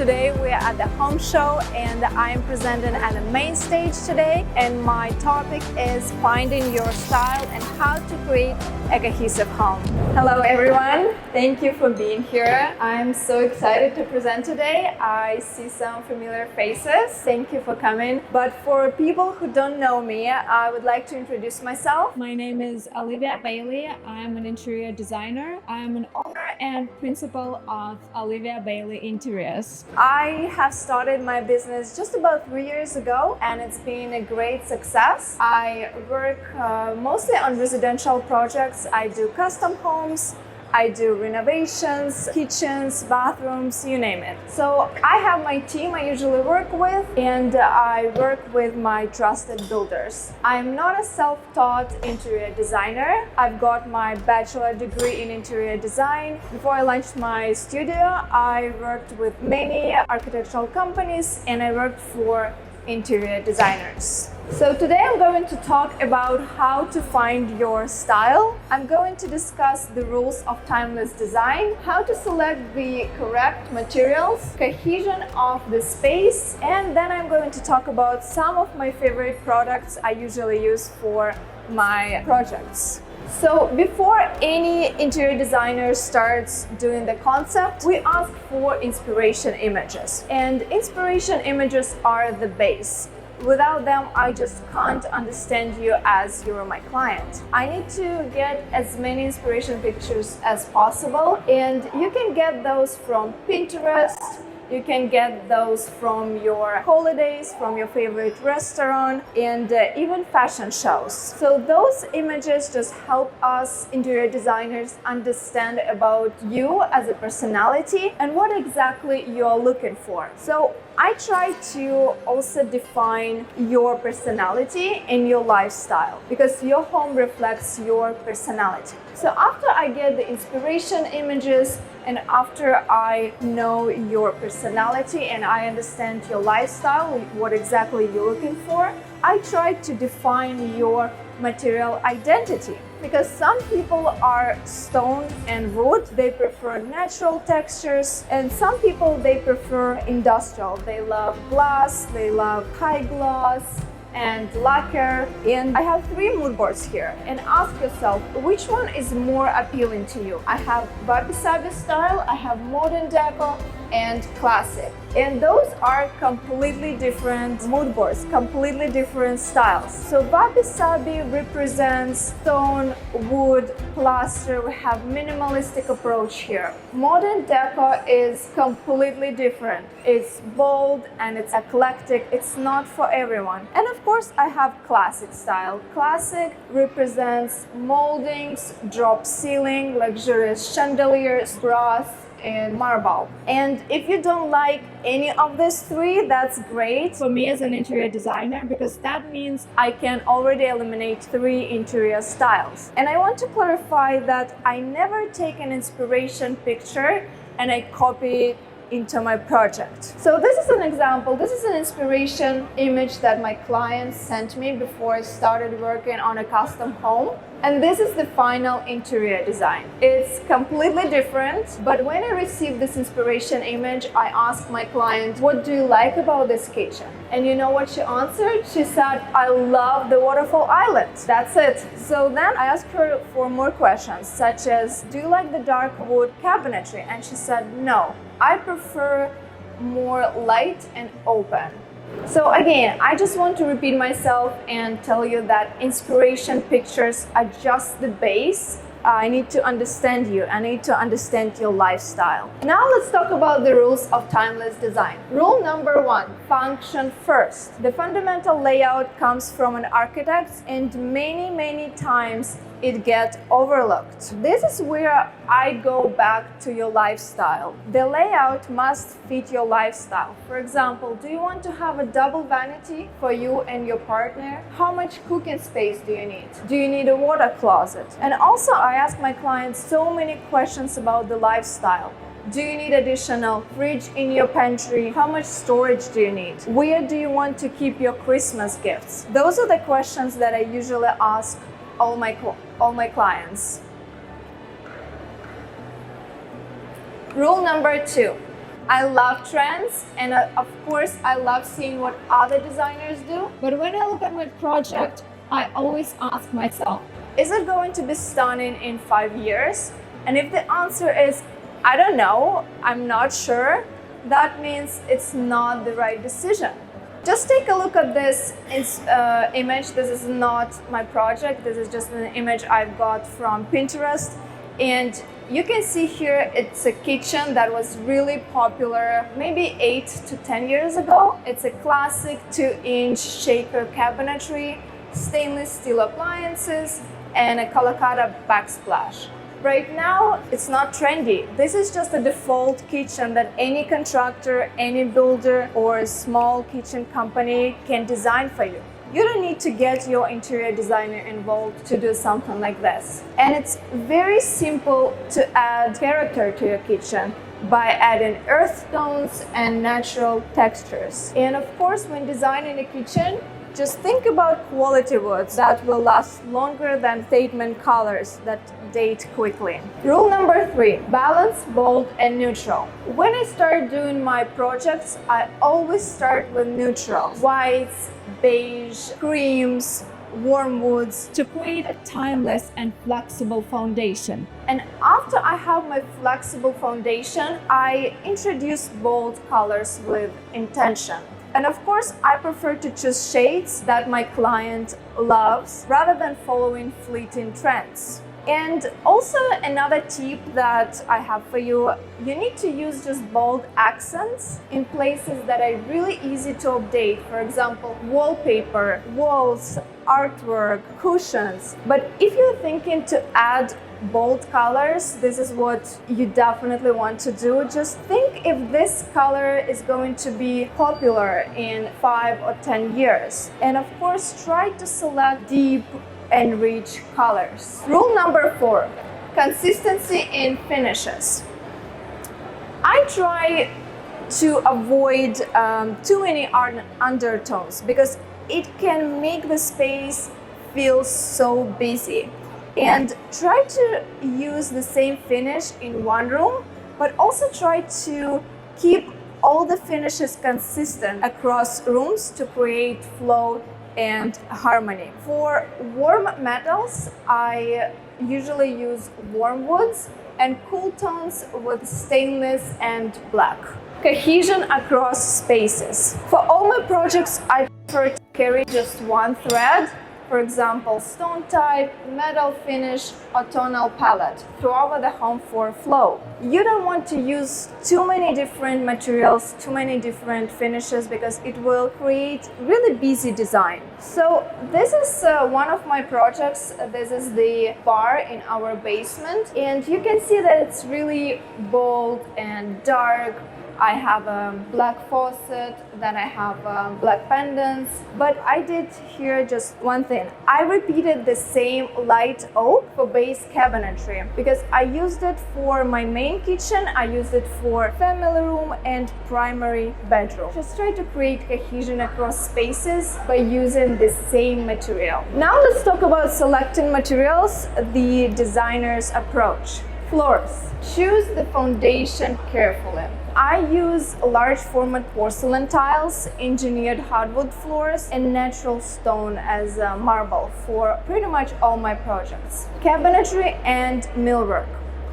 Today we are at the home show and I am presenting at the main stage today, and my topic is finding your style and how to create a cohesive home. Hello everyone, thank you for being here. I'm so excited to present today. I see some familiar faces. Thank you for coming. But for people who don't know me, I would like to introduce myself. My name is Olivia Bailey. I'm an interior designer. I'm an owner and principal of Olivia Bailey Interiors. I have started my business just about 3 years ago and it's been a great success. I work mostly on residential projects. I do custom homes, I do renovations, kitchens, bathrooms, you name it. So I have my team I usually work with, and I work with my trusted builders. I'm not a self-taught interior designer. I've got my bachelor degree in interior design. Before I launched my studio, I worked with many architectural companies and I worked for interior designers. So today I'm going to talk about how to find your style. I'm going to discuss the rules of timeless design, how to select the correct materials, cohesion of the space, and then I'm going to talk about some of my favorite products I usually use for my projects. So before any interior designer starts doing the concept, we ask for inspiration images. And inspiration images are the base. Without them, I just can't understand you as you're my client. I need to get as many inspiration pictures as possible, and you can get those from Pinterest. You can get those from your holidays, from your favorite restaurant, and even fashion shows. So those images just help us interior designers understand about you as a personality and what exactly you're looking for. So I try to also define your personality and your lifestyle, because your home reflects your personality. So after I get the inspiration images and after I know your personality and I understand your lifestyle, what exactly you're looking for, I try to define your material identity. Because some people are stone and wood, they prefer natural textures, and some people they prefer industrial. They love glass, they love high gloss and lacquer. And I have 3 mood boards here, and ask yourself which one is more appealing to you. I have wabi-sabi style, I have modern deco, and classic. And those are completely different mood boards, completely different styles. So wabi-sabi represents stone, wood, plaster. We have minimalistic approach here. Modern deco is completely different. It's bold and it's eclectic. It's not for everyone. And of course, I have classic style. Classic represents moldings, drop ceiling, luxurious chandeliers, brass, and marble. And if you don't like any of these 3, that's great for me as an interior designer, because that means I can already eliminate 3 interior styles. And I want to clarify that I never take an inspiration picture and I copy it into my project. So this is an example. This is an inspiration image that my client sent me before I started working on a custom home. And this is the final interior design. It's completely different, but when I received this inspiration image, I asked my client, what do you like about this kitchen? And you know what she answered? She said, I love the waterfall island. That's it. So then I asked her for more questions, such as, do you like the dark wood cabinetry? And she said, no, I prefer more light and open. So again, I just want to repeat myself and tell you that inspiration pictures are just the base. I need to understand you. I need to understand your lifestyle. Now let's talk about the rules of timeless design. Rule number 1, function first. The fundamental layout comes from an architect, and many times it gets overlooked. This is where I go back to your lifestyle. The layout must fit your lifestyle. For example, do you want to have a double vanity for you and your partner? How much cooking space do you need? Do you need a water closet? And also I ask my clients so many questions about the lifestyle. Do you need additional fridge in your pantry? How much storage do you need? Where do you want to keep your Christmas gifts? Those are the questions that I usually ask all my clients. Rule number 2, I love trends, and of course I love seeing what other designers do. But when I look at my project, I always ask myself, is it going to be stunning in 5 years? And if the answer is, I don't know, I'm not sure, that means it's not the right decision. Just take a look at this image. This is not my project. This is just an image I've got from Pinterest. And you can see here it's a kitchen that was really popular maybe 8 to 10 years ago. It's a classic 2-inch shaker cabinetry, stainless steel appliances, and a Calcutta backsplash. Right now, it's not trendy. This is just a default kitchen that any contractor, any builder, or a small kitchen company can design for you. You don't need to get your interior designer involved to do something like this. And it's very simple to add character to your kitchen by adding earth tones and natural textures. And of course, when designing a kitchen, just think about quality woods that will last longer than statement colors that date quickly. Rule number 3, balance, bold, and neutral. When I start doing my projects, I always start with neutrals, whites, beige, creams, warm woods to create a timeless and flexible foundation. And after I have my flexible foundation, I introduce bold colors with intention. And of course, I prefer to choose shades that my client loves rather than following fleeting trends. And also another tip that I have for you, you need to use just bold accents in places that are really easy to update. For example, wallpaper, walls, artwork, cushions. But if you're thinking to add bold colors, this is what you definitely want to do. Just think if this color is going to be popular in 5 or 10 years. And of course, try to select deep and rich colors. Rule number 4, consistency in finishes. I try to avoid too many undertones because it can make the space feel so busy. And try to use the same finish in one room, but also try to keep all the finishes consistent across rooms to create flow and harmony. For warm metals, I usually use warm woods and cool tones with stainless and black. Cohesion across spaces. For all my projects, I prefer to carry just one thread. For example, stone type, metal finish, or tonal palette throughout the home for flow. You don't want to use too many different materials, too many different finishes because it will create really busy design. So this is one of my projects. This is the bar in our basement, and you can see that it's really bold and dark. I have a black faucet, then I have black pendants, but I did here just one thing. I repeated the same light oak for base cabinetry because I used it for my main kitchen, I used it for family room and primary bedroom. Just try to create cohesion across spaces by using the same material. Now let's talk about selecting materials, the designer's approach. Floors. Choose the foundation carefully. I use large format porcelain tiles, engineered hardwood floors, and natural stone as marble for pretty much all my projects. Cabinetry and millwork.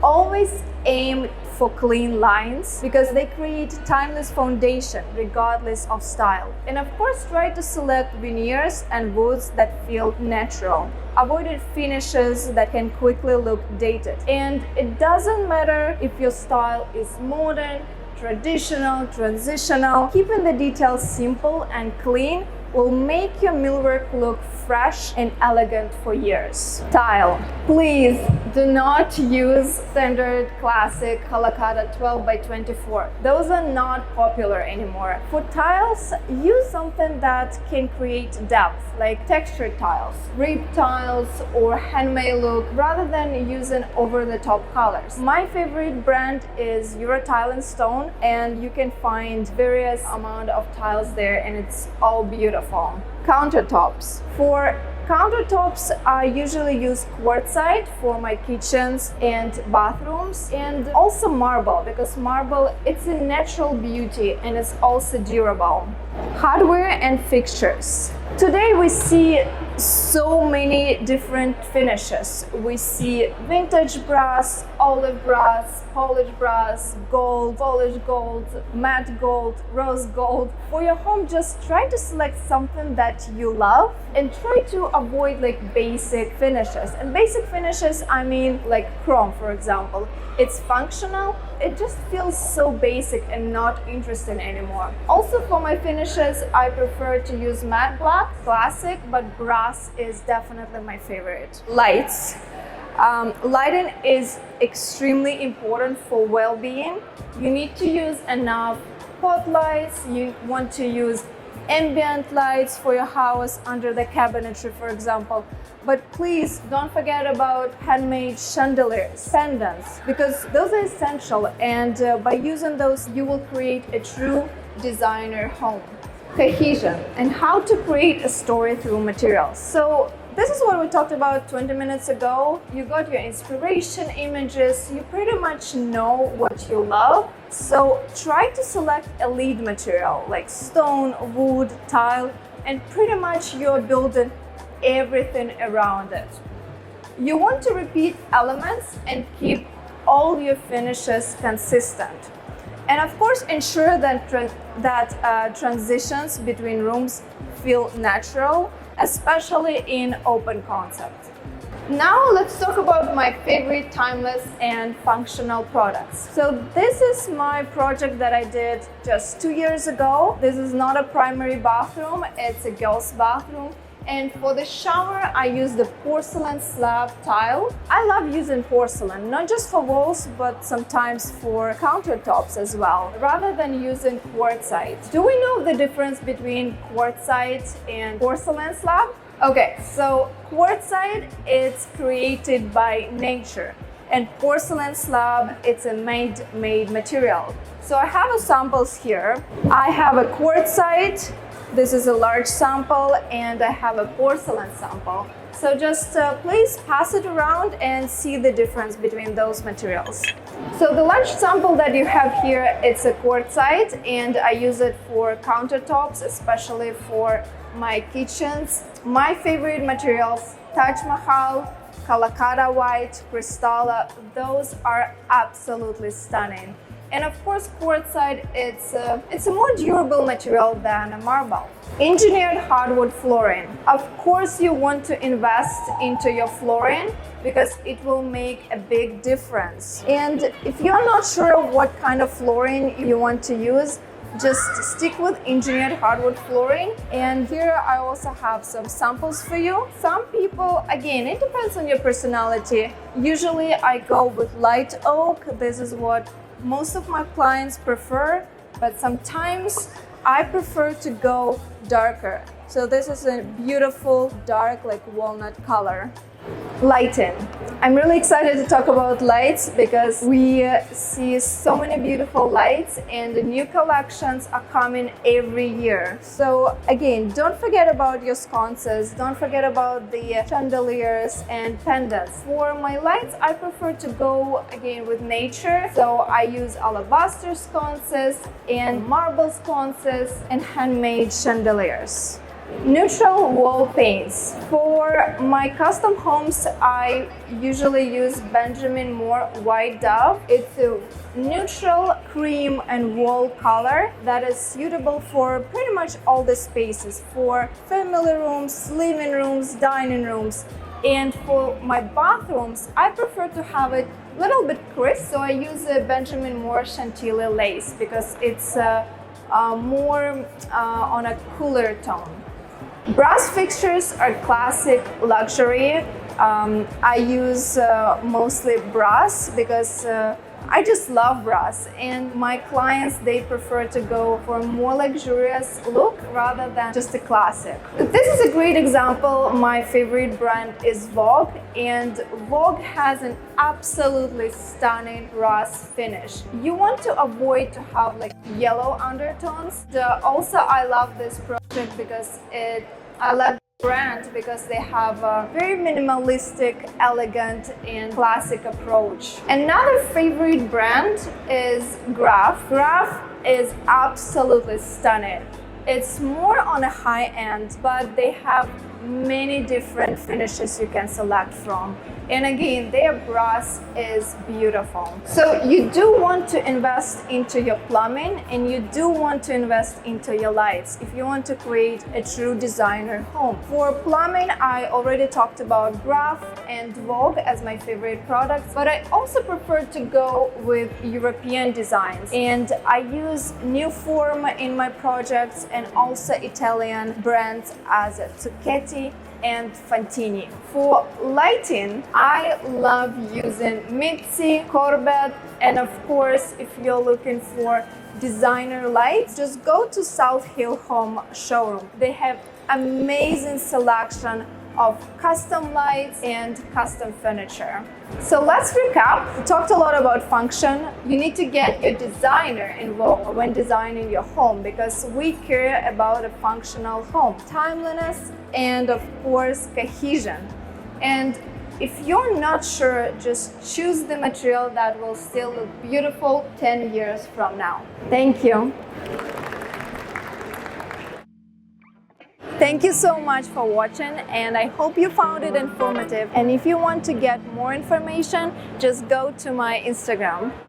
Always aim for clean lines because they create timeless foundation regardless of style. And of course, try to select veneers and woods that feel natural. Avoid finishes that can quickly look dated. And it doesn't matter if your style is modern, traditional, transitional. Keeping the details simple and clean will make your millwork look fresh and elegant for years. Tile. Please do not use standard classic Calcutta 12 by 24. Those are not popular anymore. For tiles, use something that can create depth, like textured tiles, rib tiles, or handmade look, rather than using over-the-top colors. My favorite brand is Eurotile and Stone, and you can find various amount of tiles there, and it's all beautiful. Countertops. For Countertops, I usually use quartzite for my kitchens and bathrooms, and also marble, because marble, it's a natural beauty and it's also durable. Hardware and fixtures. Today we see so many different finishes. We see vintage brass, olive brass, polished brass, gold, polished gold, matte gold, rose gold. For your home, just try to select something that you love and try to avoid like basic finishes. And basic finishes, I mean like chrome, for example. It's functional, it just feels so basic and not interesting anymore. Also for my finishes, I prefer to use matte black, classic, but brass is definitely my favorite. Lights. Lighting is extremely important for well-being. You need to use enough spotlights, you want to use ambient lights for your house under the cabinetry, for example. But please don't forget about handmade chandeliers, pendants, because those are essential, and by using those you will create a true designer home. Cohesion and how to create a story through materials. So this is what we talked about 20 minutes ago. You got your inspiration images, you pretty much know what you love. So try to select a lead material like stone, wood, tile, and pretty much you're building everything around it. You want to repeat elements and keep all your finishes consistent. And of course, ensure that transitions between rooms feel natural, especially in open concept. Now let's talk about my favorite timeless and functional products. So this is my project that I did just 2 years ago. This is not a primary bathroom, it's a girl's bathroom. And for the shower, I use the porcelain slab tile. I love using porcelain, not just for walls, but sometimes for countertops as well, rather than using quartzite. Do we know the difference between quartzite and porcelain slab? Okay, so quartzite is created by nature, and porcelain slab, it's a made material. So I have samples here. I have a quartzite. This is a large sample, and I have a porcelain sample. So just please pass it around and see the difference between those materials. So the large sample that you have here, it's a quartzite, and I use it for countertops, especially for my kitchens. My favorite materials, Taj Mahal, Calcutta white, Cristalla, those are absolutely stunning. And of course, quartzite, it's a more durable material than a marble. Engineered hardwood flooring. Of course, you want to invest into your flooring because it will make a big difference. And if you're not sure what kind of flooring you want to use, just stick with engineered hardwood flooring. And here I also have some samples for you. Some people, again, it depends on your personality. Usually I go with light oak. This is what most of my clients prefer, but sometimes I prefer to go darker. So this is a beautiful dark, like walnut color. Lighting. I'm really excited to talk about lights because we see so many beautiful lights, and the new collections are coming every year. So again, don't forget about your sconces, don't forget about the chandeliers and pendants. For my lights, I prefer to go again with nature. So I use alabaster sconces and marble sconces and handmade chandeliers. Neutral wall paints. For my custom homes, I usually use Benjamin Moore White Dove. It's a neutral cream and wall color that is suitable for pretty much all the spaces, for family rooms, living rooms, dining rooms. And for my bathrooms, I prefer to have it a little bit crisp, so I use a Benjamin Moore Chantilly lace because it's more on a cooler tone. Brass fixtures are classic luxury. I use mostly brass because I just love brass, and my clients, they prefer to go for a more luxurious look rather than just a classic. This is a great example. My favorite brand is Vogue, and Vogue has an absolutely stunning brass finish. You want to avoid to have like yellow undertones. Also, I love this project because I love brand because they have a very minimalistic, elegant, and classic approach. Another favorite brand is Graph. Graph is absolutely stunning. It's more on a high end, but they have many different finishes you can select from. And again, their brass is beautiful. So you do want to invest into your plumbing and you do want to invest into your lights if you want to create a true designer home. For plumbing, I already talked about Graph and Vogue as my favorite products, but I also prefer to go with European designs. And I use New Form in my projects and also Italian brands as Zucchetti and Fantini. For lighting, I love using Mitzi, Corbett, and of course, if you're looking for designer lights, just go to South Hill Home showroom. They have amazing selection of custom lights and custom furniture. So let's recap. We talked a lot about function. You need to get your designer involved when designing your home because we care about a functional home, timeliness, and of course cohesion. And if you're not sure, just choose the material that will still look beautiful 10 years from now. Thank you. Thank you so much for watching, and I hope you found it informative. And if you want to get more information, just go to my Instagram.